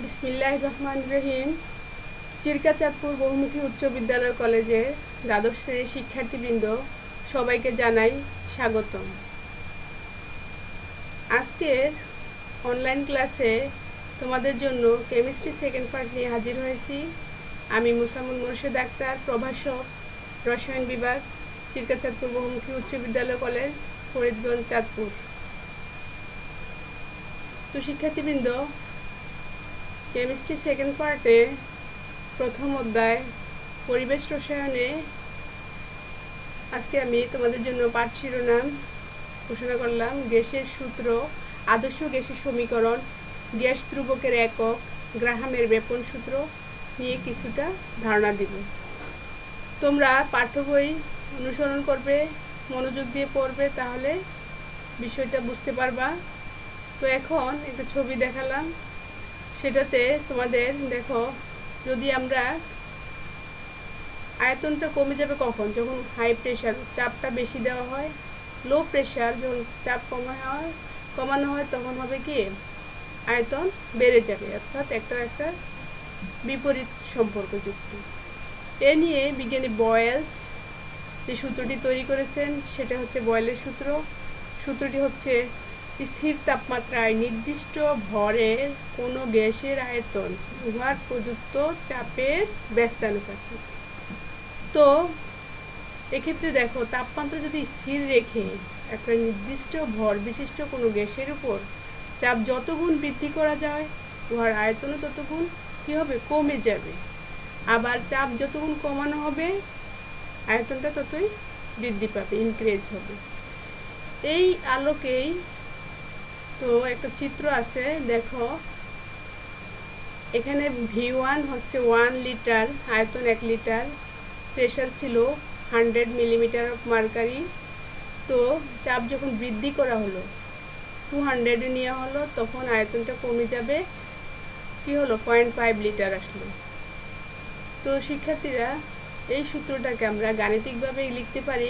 বিসমিল্লাহির রহমানির রহিম। চিরকাচাঁদপুর বহুমুখী উচ্চ বিদ্যালয় কলেজের দ্বাদশ শ্রেণীর শিক্ষার্থীবৃন্দ সবাইকে জানাই স্বাগতম। আজকের অনলাইন ক্লাসে তোমাদের জন্য কেমিস্ট্রি সেকেন্ড পার্ট নিয়ে হাজির হয়েছি। আমি মুসামুল মোর্শেদ আক্তার, প্রভাষক, রসায়ন বিভাগ, চিরকাচাঁদপুর বহুমুখী উচ্চ বিদ্যালয় কলেজ, ফরিদগঞ্জ, চাঁদপুর। তো শিক্ষার্থীবৃন্দ, কেমিস্ট্রি সেকেন্ড পার্টে প্রথম অধ্যায় পরিবেশ রসায়নে আজকে আমি তোমাদের জন্য পাঠ শিরোনাম ঘোষণা করলাম গ্যাসের সূত্র, আদর্শ গ্যাসের সমীকরণ, গ্যাস ধ্রুবকের একক, গ্রাহামের ব্যাপন সূত্র নিয়ে কিছুটা ধারণা দিব। তোমরা পাঠ্য বই অনুসরণ করবে, মনোযোগ দিয়ে পড়বে, তাহলে বিষয়টা বুঝতে পারবা। তো এখন একটা ছবি দেখালাম, সেটাতে তোমাদের দেখো, যদি আমরা আয়তনটা কমে যাবে কখন? যখন হাই প্রেশার, চাপটা বেশি দেওয়া হয়। লো প্রেশার যখন চাপ কমানো হয় তখন হবে কি আয়তন বেড়ে যাবে, অর্থাৎ একটা বিপরীত সম্পর্কযুক্ত। এ নিয়ে বিজ্ঞানী বয়েলস যে সূত্রটি তৈরি করেছেন সেটা হচ্ছে বয়েলের সূত্র। সূত্রটি হচ্ছে স্থির তাপমাত্রায় নির্দিষ্ট ভরের কোনো গ্যাসের আয়তন উহার প্রযুক্ত চাপের ব্যস্তানুপাতিক। তো এক্ষেত্রে দেখো, তাপমাত্রা যদি স্থির রেখে একটা নির্দিষ্ট ভর বিশিষ্ট কোনো গ্যাসের উপর চাপ যত গুণ বৃদ্ধি করা যায়, উহার আয়তনও তত গুণ কী হবে? কমে যাবে। আবার চাপ যত গুণ কমানো হবে, আয়তনটা ততই বৃদ্ধি পাবে, ইনক্রিজ হবে। এই আলোকেই তো একটা চিত্র আছে, দেখো এখানে V1 হচ্ছে 1 লিটার, আয়তন 1 লিটার, প্রেশার ছিল 100 মিলিমিটার অফ মার্কারি। তো চাপ যখন বৃদ্ধি করা হলো, 200 নেওয়া হলো, তখন আয়তনটা কমে যাবে, কি হলো? 0.5 লিটার আসলো। তো শিক্ষার্থীরা, এই সূত্রটাকে আমরা গাণিতিকভাবে লিখতে পারি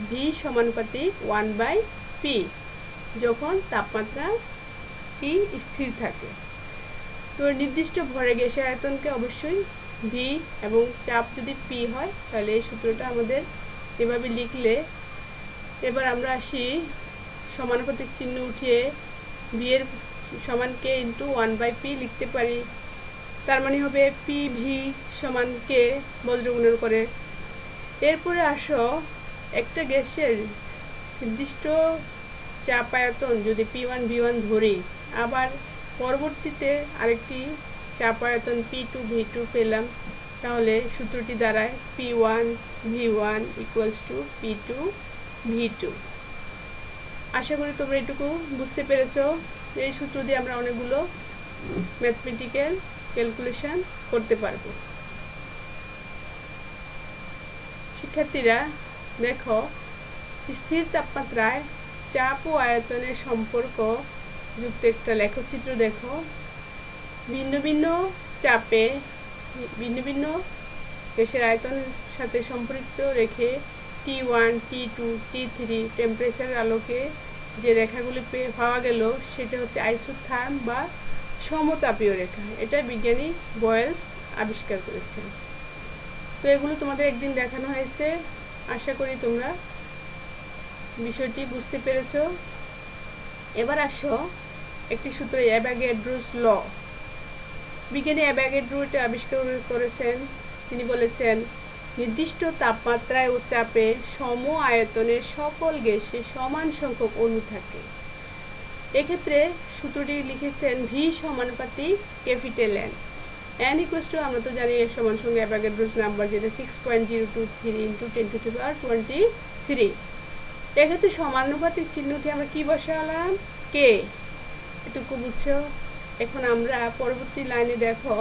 V সমানুপাতিক 1/P, যখন তাপমাত্রা কি স্থির থাকে। তো নির্দিষ্ট ভরে গ্যাসের আয়তনকে অবশ্যই V এবং চাপ যদি P হয়, তাহলে এই সূত্রটা আমাদের এভাবে লিখলে, এবার আমরা আসি সমানুপাতিক চিহ্ন উঠিয়ে V এর সমান K ইন্টু 1/P লিখতে পারি। তার মানে হবে PV সমান K বজ্রগুণন করে। এরপরে আসো, একটা গ্যাসের নির্দিষ্ট চাপ আয়তন যদি P1 V1 ধরি, আবার পরবর্তীতে আরেকটি চাপ আয়তন P2 V2 পেলাম, তাহলে সূত্রটি দাঁড়ায় P1 V1 equals to P2 V2। আশা করি তোমরা এটুকু বুঝতে পেরেছো। এই সূত্র দিয়ে আমরা অনেকগুলো ম্যাথমেটিক্যাল ক্যালকুলেশন করতে পারবো। শিক্ষার্থীরা দেখো, স্থির তাপমাত্রায় চাপ ও আয়তনের সম্পর্ক যুক্ত একটা লেখচিত্র দেখো। ভিন্ন ভিন্ন চাপে ভিন্ন ভিন্ন গ্যাসের আয়তনের সাথে সম্পৃক্ত রেখে T1, T2, T3 টেম্পারেচারের আলোকে যে রেখাগুলি পাওয়া গেল, সেটা হচ্ছে আইসোথার্ম বা সমতাপীয় রেখা। এটা বিজ্ঞানী বয়েলস আবিষ্কার করেছেন। তো এগুলো তোমাদের একদিন দেখানো হয়েছে, আশা করি তোমরা বিষয়টি বুঝতে পেরেছ। এবার আসো একটি সূত্র, অ্যাভোগাড্রোস ল। বিজ্ঞানী অ্যাভোগাড্রো এটা আবিষ্কার করেছেন। তিনি বলেছেন, নির্দিষ্ট তাপমাত্রায় ও চাপে সম আয়তনের সকল গ্যাসে সমান সংখ্যক অণু থাকে। এক্ষেত্রে সূত্রটি লিখেছেন V সমানুপাতিক capital N। N equals to, আমরা তো জানি এর সমান সঙ্গে অ্যাভোগাড্রোস নাম্বার, যেটা 6.023 ইন্টু 10⁻23। এক্ষেত্রে সমানুপাতিক চিহ্নটি আমরা কি বসালাম? K। এটুকু বুঝছো? এখন আমরা পরবর্তী লাইনে দেখো,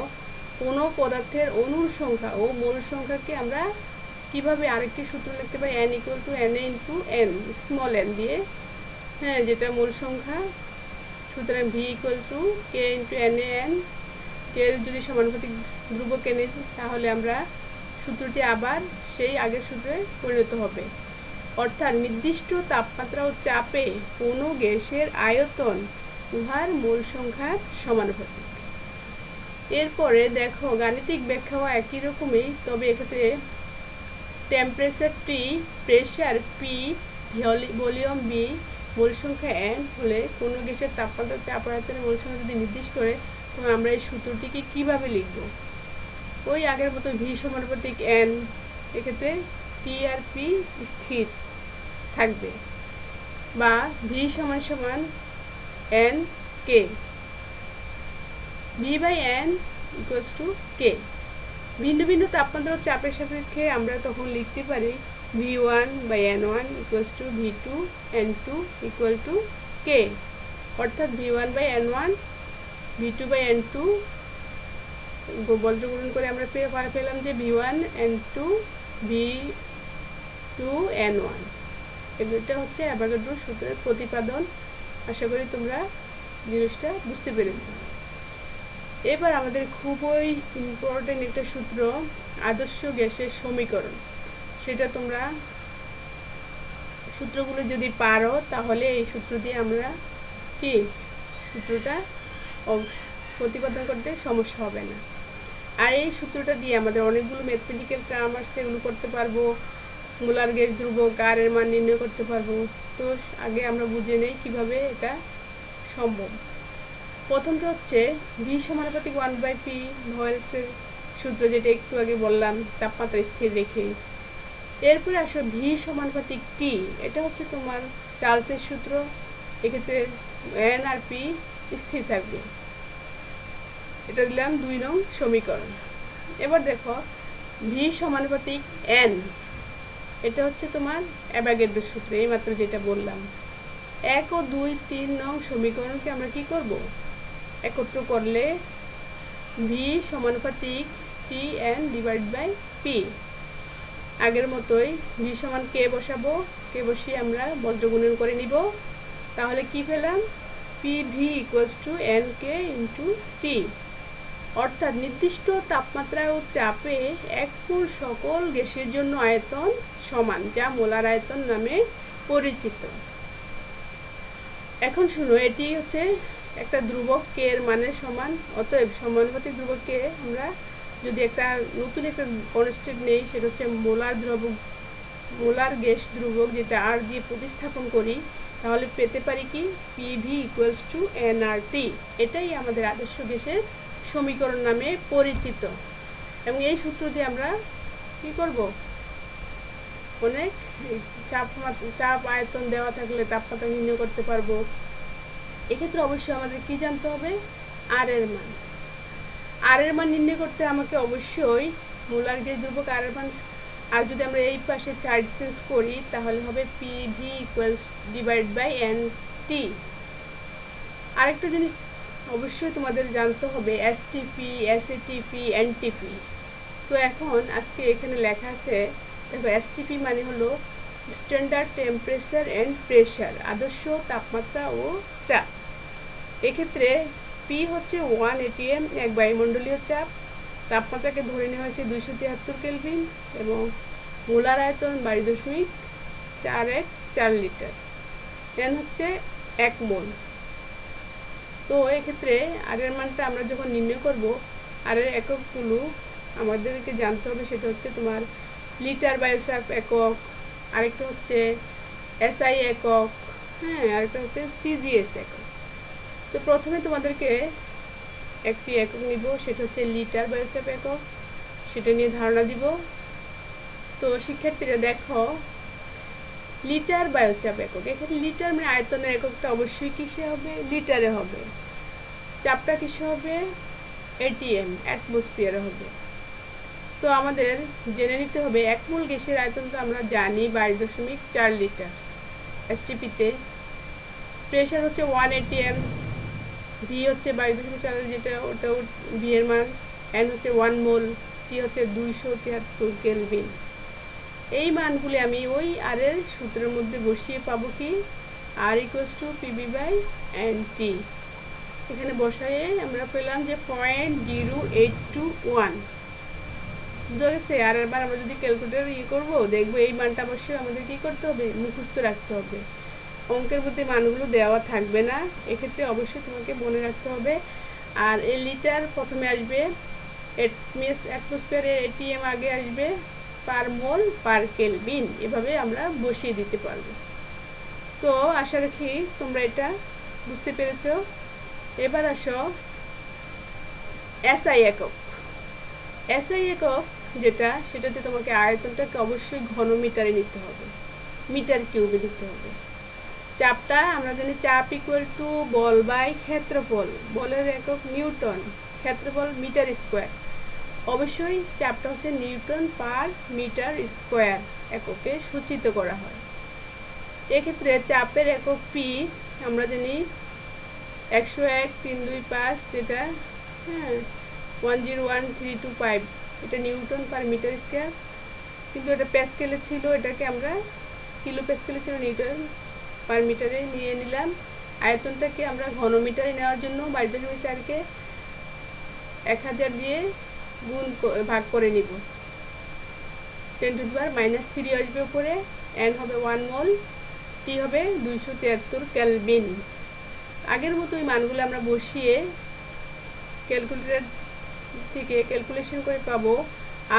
কোনো পদার্থের অণুর সংখ্যা ও মোল সংখ্যাকে আমরা কিভাবে আরেকটি সূত্র লিখতে পারি, N equal to Na into N, small n দিয়ে, হ্যাঁ, যেটা মূল সংখ্যা। সুতরাং V equal to K into NaN। কে যদি সমানুপাতিক ধ্রুবক এনে, তাহলে আমরা সূত্রটি আবার সেই আগের সূত্রে পরিণত হবে, অর্থাৎ নির্দিষ্ট তাপমাত্রা ও চাপে কোনো গ্যাসের আয়তন উহার মোল সংখ্যার সমানুপাতিক। এরপরে দেখো গাণিতিক ব্যাখ্যাও একই রকমই, তবে এক্ষেত্রে temperature T, pressure P, volume V, mole সংখ্যা এন হলে কোনো গ্যাসের তাপমাত্রা, চাপ, আয়তনের মোল সংখ্যা যদি নির্দেশ করে, তখন আমরা এই সূত্রটিকে কিভাবে লিখব? ওই আগের মতো ভি সমানুপাতিক এন, এক্ষেত্রে টি আর পি স্থির থাকবে, বা ভি সমান সমান N K, V by N equals to K. ভিন্ন ভিন্ন তাপমাত্রা ও চাপের সাপেক্ষে আমরা তখন লিখতে পারি V1 by N1 equals to V2 N2 equal to K, অর্থাৎ V1 by N1 V2 by N2 বজ্রগুণন করে আমরা পেলাম যে V1 N2 V2 N1। এটা হচ্ছে অ্যাভোগাড্রো সূত্রের প্রতিপাদন। আশা করি তোমরা জিনিসটা বুঝতে পেরেছো। এবার আমাদের খুবই ইম্পর্টেন্ট একটা সূত্র, আদর্শ গ্যাসের সমীকরণ। সেটা তোমরা সূত্রগুলো যদি পারো তাহলে এই সূত্র দিয়ে আমরা কি সূত্রটা প্রতিপাদন করতে সমস্যা হবে না। আর এই সূত্রটা দিয়ে আমাদের অনেকগুলো ম্যাথমেটিক্যাল টার্ম আছে, সেগুলো করতে পারবো। মোলার গ্যাস ধ্রুবক আর এর মান নির্ণয় করতে পারবো। তো আগে আমরা বুঝে নেই কিভাবে এটা সম্ভব। প্রথমটা হচ্ছে ভি সমানুপাতিক 1/p ভয়েলসের সূত্র, যেটা একটু আগে বললাম তাপমাত্রা স্থির রেখে। এরপরে আসো ভি সমানুপাতিক টি, এটা হচ্ছে তোমার চার্লসের সূত্র, এক্ষেত্রে এন আর পি স্থির থাকবে। এটা দিলাম 2 নং সমীকরণ। এবার দেখো ভি সমানুপাতিক এন, এটা হচ্ছে তোমার অ্যাভোগাড্রো সূত্র, এইমাত্র যেটা বললাম। 1 ও 2, 3 নং সমীকরণকে আমরা কি করব? একত্র করলে ভি সমানুপাতিক T N divide by P. আগের মতোই ভি সমান কে বসাবো, কে বসিয়ে আমরা বজ্রগুণন করে নিব। তাহলে কি পেলাম? P V equals to N K into T, অর্থাৎ নির্দিষ্ট তাপমাত্রা ও চাপে এক মোল সকল গ্যাসের জন্য আয়তন সমান, যা মোলার আয়তন নামে পরিচিত। এখন শুনো, এটি হচ্ছে একটা ধ্রুবক কে এর মানের সমান। অতএব সমানুপাতিক ধ্রুবক কে আমরা যদি একটা নতুন একটা কনস্ট্যান্ট নেই, সেটা হচ্ছে মোলার গ্যাস ধ্রুবক, যেটা আর দিয়ে প্রতিস্থাপন করি, তাহলে পেতে পারি কি পিভি ইকুয়ালস টু এনআরটি। এটাই আমাদের আদর্শ গ্যাসের সমীকরণ নামে পরিচিত। এবং এই সূত্র দিয়ে আমরা কি করব? অনেক চাপ আয়তন দেওয়া থাকলে তাপমাত্রা নির্ণয় করতে পারবো। এক্ষেত্রে অবশ্যই আমাদের কি জানতে হবে? আর এর মান। আর এর মান নির্ণয় করতে আমাকে অবশ্যই মোলার গ্যাস ধ্রুবক আর এর মান, আর যদি আমরা এই পাশে চার্জ চেঞ্জ করি তাহলে হবে PV equals divide by N T. আরেকটা জিনিস অবশ্যই তোমাদের জানতে হবে, এসটিপি, এসএটিপি, এনটিপি। তো এখন আজকে এখানে লেখা আছে, দেখো এসটিপি মানে হলো স্ট্যান্ডার্ড টেম্পারেচার অ্যান্ড প্রেশার, আদর্শ তাপমাত্রা ও চাপ। এক্ষেত্রে পি হচ্ছে 1 atm, এক বায়ুমণ্ডলীয় চাপ। তাপমাত্রাকে ধরে নেওয়া হয়েছে 273 কেলভিন এবং মোলার আয়তন 22.414 লিটার। এন হচ্ছে 1 মোল। তো এক্ষেত্রে আর এর মানটা আমরা যখন নির্ণয় করব, আর এর এককগুলো আমাদেরকে জানতে হবে। সেটা হচ্ছে তোমার লিটার বায়ুচাপ একক, আরেকটা হচ্ছে এসআই একক, হ্যাঁ, আরেকটা হচ্ছে সিজিএস একক। তো প্রথমে তোমাদেরকে একটি একক নিব, সেটা হচ্ছে লিটার বায়ুচাপ একক, সেটা নিয়ে ধারণা দিব। তো শিক্ষার্থীরা দেখো, লিটার বায়ুচাপ একক, এখানে লিটার মানে আয়তনের এককটা অবশ্যই কিসে হবে? লিটারে হবে। চাপটা কিসে হবে? এটিএম, অ্যাটমসফিয়ারে হবে। তো আমাদের জেনে নিতে হবে 1 মোল গ্যাসের আয়তন তো আমরা জানি 22.4 লিটার এসটিপিতে। প্রেশার হচ্ছে 1 atm, ভি হচ্ছে 22.4, যেটা ওটা ভি এর মান, এন হচ্ছে 1 মোল, টি হচ্ছে 273 কেলভিন। এই মানগুলি আমি ওই আর এর সূত্রের মধ্যে বসিয়ে পাবো কি R equals to PV by N T. এখানে বসায়ে আমরা পেলাম যে 0.0821। বুঝতে আর এবার আমরা যদি ক্যালকুলেটর করবো, দেখবো এই মানটা অবশ্যই আমাদের কি করতে হবে? মুখস্থ রাখতে হবে। অঙ্কের মধ্যে মানগুলো দেওয়া থাকবে না, এক্ষেত্রে অবশ্যই তোমাকে মনে রাখতে হবে আর এই লিটার প্রথমে আসবে, অ্যাটমসফিয়ারের এটিএম আগে আসবে, পার মোল পার কেলভিন, এভাবে আমরা বসিয়ে দিতে পারবো। তো আশা রাখি তোমরা এটা বুঝতে পেরেছ। এবার আসো এসআই একক। এসআই একক যেটা, সেটাতে তোমাকে আয়তনটাকে অবশ্যই ঘন মিটারে নিতে হবে, মিটার কিউবে নিতে হবে। চাপটা আমরা জানি চাপ ইকুয়াল টু বল বাই ক্ষেত্রফল, বলের একক নিউটন, ক্ষেত্রফল মিটার স্কোয়ার। অবশ্যই চাপটা হচ্ছে নিউটন পার মিটার স্কোয়ার এককে সূচিত করা হয়। এক্ষেত্রে চাপের একক পি আমরা জানি 101,325, যেটা 101,325, এটা নিউটন পার মিটার স্কোয়ার। কিন্তু এটা প্যাসকেলে ছিল, এটাকে আমরা কিলো প্যাসকেলে ছিল, নিউটন পার মিটারে নিয়ে নিলাম। আয়তনটাকে আমরা ঘন মিটারে নেওয়ার জন্য 22.4কে 1000 দিয়ে ভাগ করে নিব। 10⁻³ আসবে উপরে, এন হবে 1 মোল, টি হবে 273 কেলভিন। আগের মতো এই মানগুলো আমরা বসিয়ে ক্যালকুলেটর থেকে ক্যালকুলেশন করে পাবো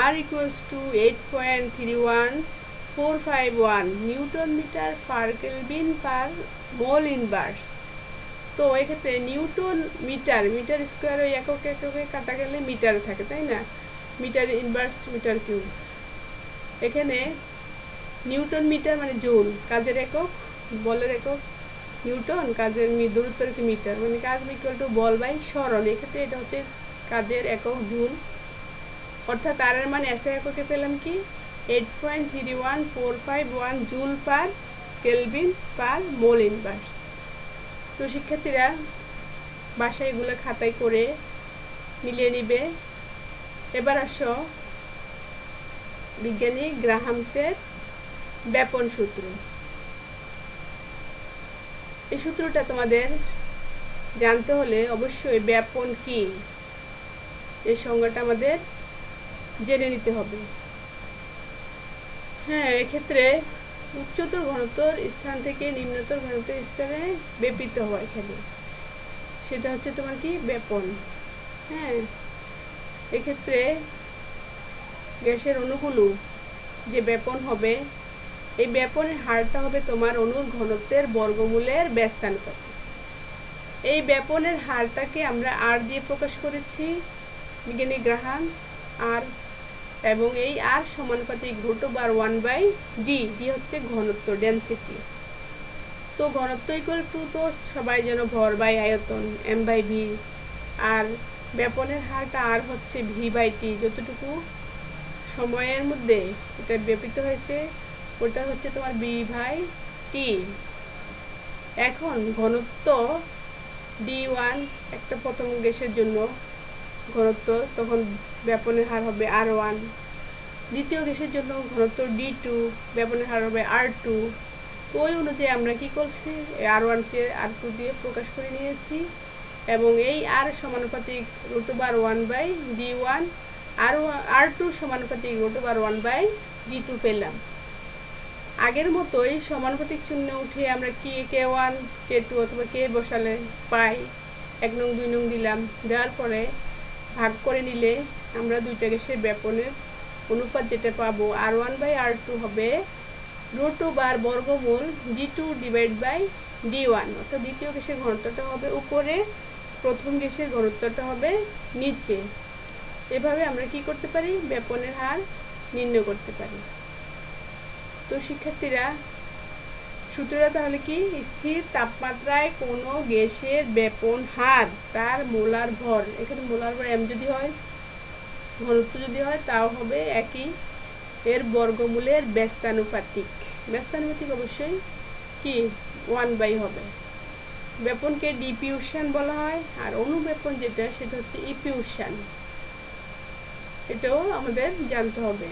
R equals to 8.31451 newton metre per kelvin per mole inverse. তো এক্ষেত্রে নিউটন মিটার, মিটার স্কোয়ার ওই একক এককে কাটা গেলে মিটার থাকে, তাই না? Metre inverse metre cube. এখানে নিউটন মিটার মানে জুল, কাজের একক, বলের একক নিউটন, কাজের দূরত্বের মিটার, মানে কাজ ইকুয়াল টু বল বাই সরণ। এক্ষেত্রে এটা হচ্ছে কাজের একক জুল, অর্থাৎ আর এর মান এসআই এককে পেলাম কি 8.31451 joule per kelvin per mole inverse. তো শিক্ষার্থীরা বাসায় এগুলো খাতায় করে মিলিয়ে নিবে। এবার আসো বিজ্ঞানী গ্রাহামসের ব্যাপন সূত্র। এই সূত্রটা তোমাদের জানতে হলে অবশ্যই ব্যাপন কি এই সংজ্ঞাটা আমাদের জেনে নিতে হবে। এক্ষেত্রে উচ্চতর ঘনত্বর স্থান থেকে নিম্নতর ঘনত্বর স্থানে ব্যাপিত হয়, এখানে সেটা হচ্ছে তোমার কি ব্যাপন। এক্ষেত্রে গ্যাসের অণুগুলো যে ব্যাপন হবে, এই ব্যাপনের হারটা হবে তোমার অণুর ঘনত্বের বর্গমূলের ব্যস্তানুপাত। এই ব্যাপনের হারটাকে আমরা আর দিয়ে প্রকাশ করেছি, বিজ্ঞানী গ্রাহামস আর, এবং এই আর সমানুপাতিক √1/d, ডি হচ্ছে ঘনত্ব, ডেনসিটি। তো ঘনত্ব ইকুয়াল টু, তো সবাই যেন ভর বাই আয়তন m/v, আর ব্যাপনের হারটা আর হচ্ছে v/t, যতটুকু সময়ের মধ্যে এটা ব্যাপিত হয়েছে ওটা হচ্ছে তোমার v/t। এখন ঘনত্ব d1 একটা প্রথম গ্যাসের জন্য ঘনত্ব, তখন ব্যাপনের হার হবে r1। দ্বিতীয় গ্যাসের জন্য ঘনত্ব d2, ব্যাপনের হার হবে r2। তো ওই অনুযায়ী আমরা কি করছি, r1কে r2 দিয়ে প্রকাশ করে নিয়েছি, এবং এই r সমানুপাতিক √1/d1, r2 সমানুপাতিক √1/d2 পেলাম। আগের মতোই সমানুপাতিক চিহ্ন উঠে আমরা কি k1 k2 অথবা k বসালে পাই, 1 নং 2 নং দিলাম, দেওয়ার পরে ভাগ করে নিলে আমরা দুইটা গ্যাসের ব্যাপনের অনুপাত যেটা পাবো, r1/r2 হবে √2 বর্গমূল d2/d1, অর্থাৎ দ্বিতীয় গ্যাসের ঘনত্বটা হবে উপরে, প্রথম গ্যাসের ঘনত্বটা হবে নিচে। এভাবে আমরা কি করতে পারি, ব্যাপনের হার নির্ণয় করতে পারি। তো শিক্ষার্থীরা সূত্রটা তাহলে কি, স্থির তাপমাত্রায় কোনো গ্যাসের ব্যাপন হার তার মোলার ভর, এখানে মোলার ভর m যদি হয়, ঘনত্ব যদি হয় তাও হবে একই, এর বর্গমূলের ব্যস্তানুপাতিক, ব্যস্তানুপাতিক অবশ্যই কি 1/, হবে। ব্যাপনকে ডিফিউশন বলা হয়, আর অনুব্যাপন যেটা সেটা হচ্ছে ইফিউশন, এটাও আমাদের জানতে হবে।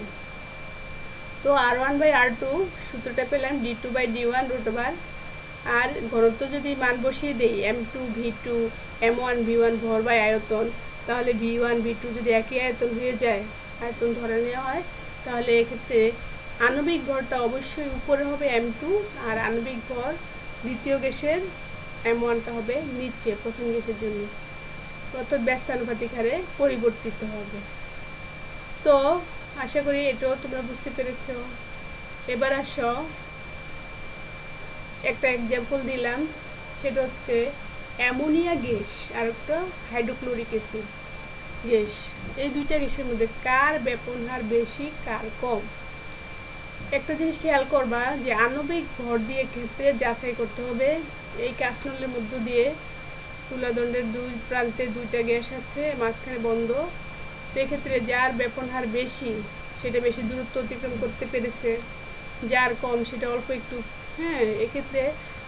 তো r1/r2 সূত্রটা পেলাম d2/d1 √, আর ঘনত্ব যদি মান বসিয়ে দেই m2 v2 m1 v1 ভর বাই আয়তন, তাহলে v1 v2 যদি একই আয়তন হয়ে যায়, আয়তন ধরে নেওয়া হয়, তাহলে এক্ষেত্রে আণবিক ভরটা অবশ্যই উপরে হবে m2, আর আণবিক ভর দ্বিতীয় গ্যাসের m1টা হবে নিচে প্রথম গ্যাসের জন্য। অর্থাৎ ব্যস্তানুপাতিক হারে পরিবর্তিত হবে। তো আশা করি এটাও তোমরা বুঝতে পেরেছো। এবার আসো একটা এক্সাম্পল দিলাম, সেটা হচ্ছে অ্যামোনিয়া গ্যাস আর একটা হাইড্রোক্লোরিক অ্যাসিড গ্যাস। এই দুইটা গ্যাসের মধ্যে কার ব্যাপন হার বেশি কার কম? একটা জিনিস খেয়াল করবা যে আণবিক ভর দিয়ে ক্ষেত্রে যাচাই করতে হবে। এই কাঁচনলের মধ্য দিয়ে তুলাদণ্ডের দুই প্রান্তে দুইটা গ্যাস আছে, মাঝখানে বন্ধ। তো এক্ষেত্রে যার ব্যাপন হার বেশি সেটা বেশি দূরত্ব অতিক্রম করতে পেরেছে, যার কম সেটা অল্প একটু। এক্ষেত্রে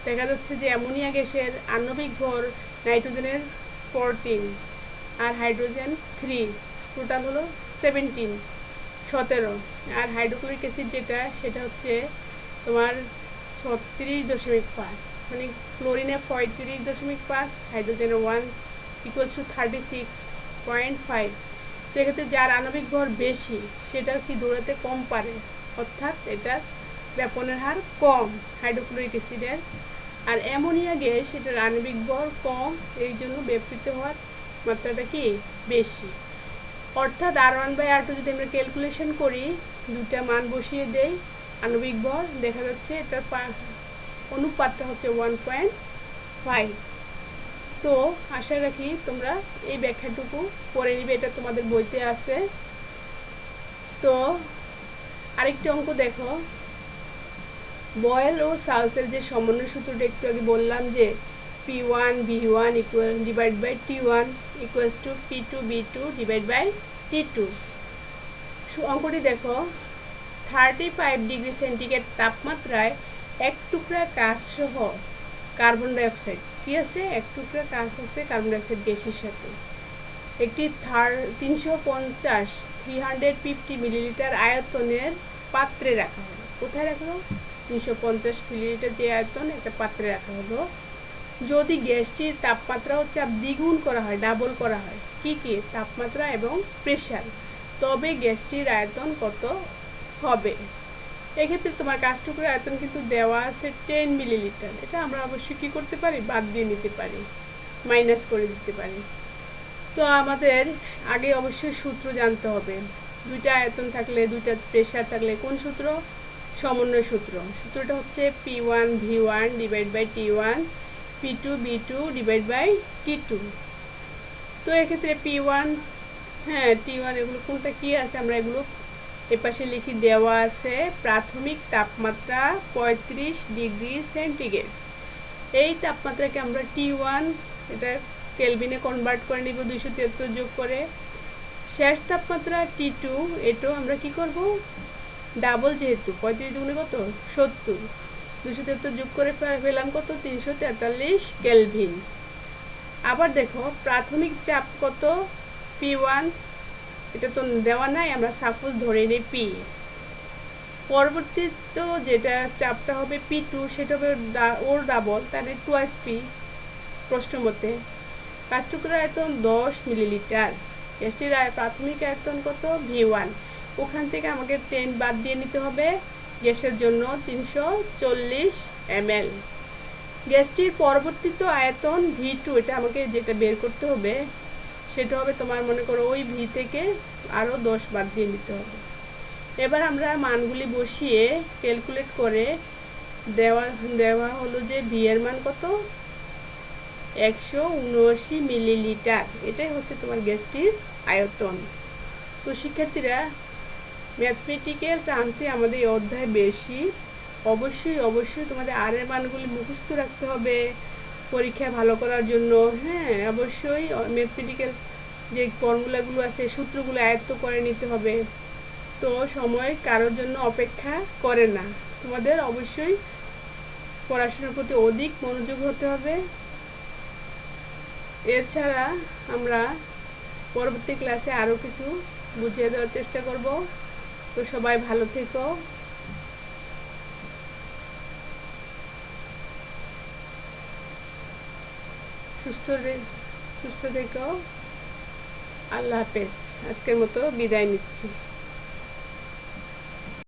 দেখা যাচ্ছে যে অ্যামোনিয়া গ্যাসের আণবিক ভর নাইট্রোজেনের 14 আর হাইড্রোজেন 3, টোটাল হলো 17। আর হাইড্রোক্লোরিক অ্যাসিড যেটা সেটা হচ্ছে তোমার 36.5, মানে ক্লোরিনে 35.5, হাইড্রোজেনের 1 ইকুয়ালস টু 36.5। তো এক্ষেত্রে যার আণবিক ভর বেশি সেটা কি দৌড়াতে কম পারে, অর্থাৎ এটার ব্যাপনের হার কম হাইড্রোক্লোরিক অ্যাসিডের। আর অ্যামোনিয়া গ্যাস এটার আণবিক ভর কম, এই জন্য ব্যাপৃত হওয়ার মাত্রাটা কি বেশি। অর্থাৎ R1/R2 যদি আমরা ক্যালকুলেশন করি, দুটা মান বসিয়ে দেই, আণবিক ভর দেখা যাচ্ছে এটার অনুপাতটা হচ্ছে 1.5। তো আশা রাখি তোমরা এই ব্যাখ্যাটুকু পড়ে নিবে, এটা তোমাদের বইতে আছে। তো আরেকটি অঙ্ক দেখো, বয়েল ও সালসের যে সমন্বয় সূত্রটা একটু আগে বললাম যে P1 V1 divide by T1 equals to P2 B2 divide by T2। অঙ্কটি দেখো, 35 ডিগ্রি সেন্টিগ্রেড তাপমাত্রায় এক টুকরা কাঁচ সহ কার্বন ডাইঅক্সাইড কি আছে, এক টুকরা কাঁচ আছে কার্বন ডাইঅক্সাইড গ্যাসের সাথে একটি 350 মিলিলিটার আয়তনের পাত্রে রাখা হলো। কোথায় রাখলো? 350 মিলিলিটার যে আয়তন, একটা পাত্রে রাখা হলো। যদি গ্যাসটির তাপমাত্রা ও চাপ দ্বিগুণ করা হয়, ডাবল করা হয়, কি কি তাপমাত্রা এবং প্রেশার, তবে গ্যাসটির আয়তন কত হবে? এক্ষেত্রে তোমার কাঁচ টুকরার আয়তন কিন্তু দেওয়া আছে 10 মিলিলিটার। এটা আমরা অবশ্যই কী করতে পারি, বাদ দিয়ে নিতে পারি, মাইনাস করে দিতে পারি। তো আমাদের আগে অবশ্যই সূত্র জানতে হবে। দুইটা আয়তন থাকলে, দুইটা প্রেশার থাকলে কোন সূত্র? সমন্বয় সূত্র। সূত্রটা হচ্ছে P1 V1 divide by T1 P2 B2 divide by T2। তো এক্ষেত্রে P1 T1 এগুলো কোনটা কি আছে আমরা এগুলো এপাশে লিখি, দেওয়া আছে প্রাথমিক তাপমাত্রা 35 ডিগ্রি সেন্টিগ্রেড। এই তাপমাত্রাকে আমরা T1 এটা কেলভিনে কনভার্ট করে নিব 273 যোগ করে। শেষ তাপমাত্রা T2, এটাও আমরা কি করব, ডাবল, যেহেতু 35 দুগুণে কত 70, 273 যোগ করে পেলাম কত 343 কেলভিন। আবার দেখো প্রাথমিক চাপ কত P1, এটা তো দেওয়া নাই, আমরা সাপোজ ধরে নিই P। পরবর্তীত যেটা চাপটা হবে P2, সেটা হবে ওর ডাবল, তাহলে 2P প্রশ্ন মতে। কাঁচ টুকরার আয়তন 10 মিলিলিটার, গ্যাসটির প্রাথমিক আয়তন কত V1, ওখান থেকে আমাকে 10 বাদ দিয়ে নিতে হবে, গ্যাসের জন্য 340 ml। গ্যাসটির পরবর্তীত আয়তন V2, এটা আমাকে যেটা বের করতে হবে সেটা হবে তোমার মনে করো ওই V থেকে আরও 10 বাদ দিয়ে নিতে হবে। এবার আমরা মানগুলি বসিয়ে ক্যালকুলেট করে দেওয়া হলো যে V এর মান কত 179 মিলিলিটার। এটাই হচ্ছে তোমার গ্যাসটির আয়তন। তো শিক্ষার্থীরা, ম্যাথমেটিক্যাল টার্মসে আমাদের এই অধ্যায় বেশি। অবশ্যই তোমাদের আর এর মানগুলি মুখস্থ রাখতে হবে পরীক্ষা ভালো করার জন্য। অবশ্যই ম্যাথমেটিক্যাল যে ফর্মুলাগুলো আছে, সূত্রগুলো আয়ত্ত করে নিতে হবে। তো সময় কারোর জন্য অপেক্ষা করে না, তোমাদের অবশ্যই পড়াশোনার প্রতি অধিক মনোযোগ হতে হবে। এছাড়া আমরা পরবর্তী ক্লাসে আরও কিছু বুঝিয়ে দেওয়ার চেষ্টা করব। তো সবাই ভালো থেকো, সুস্থ থেকো। আল্লাহ হাফেজ। আজকের মতো বিদায় নিচ্ছি।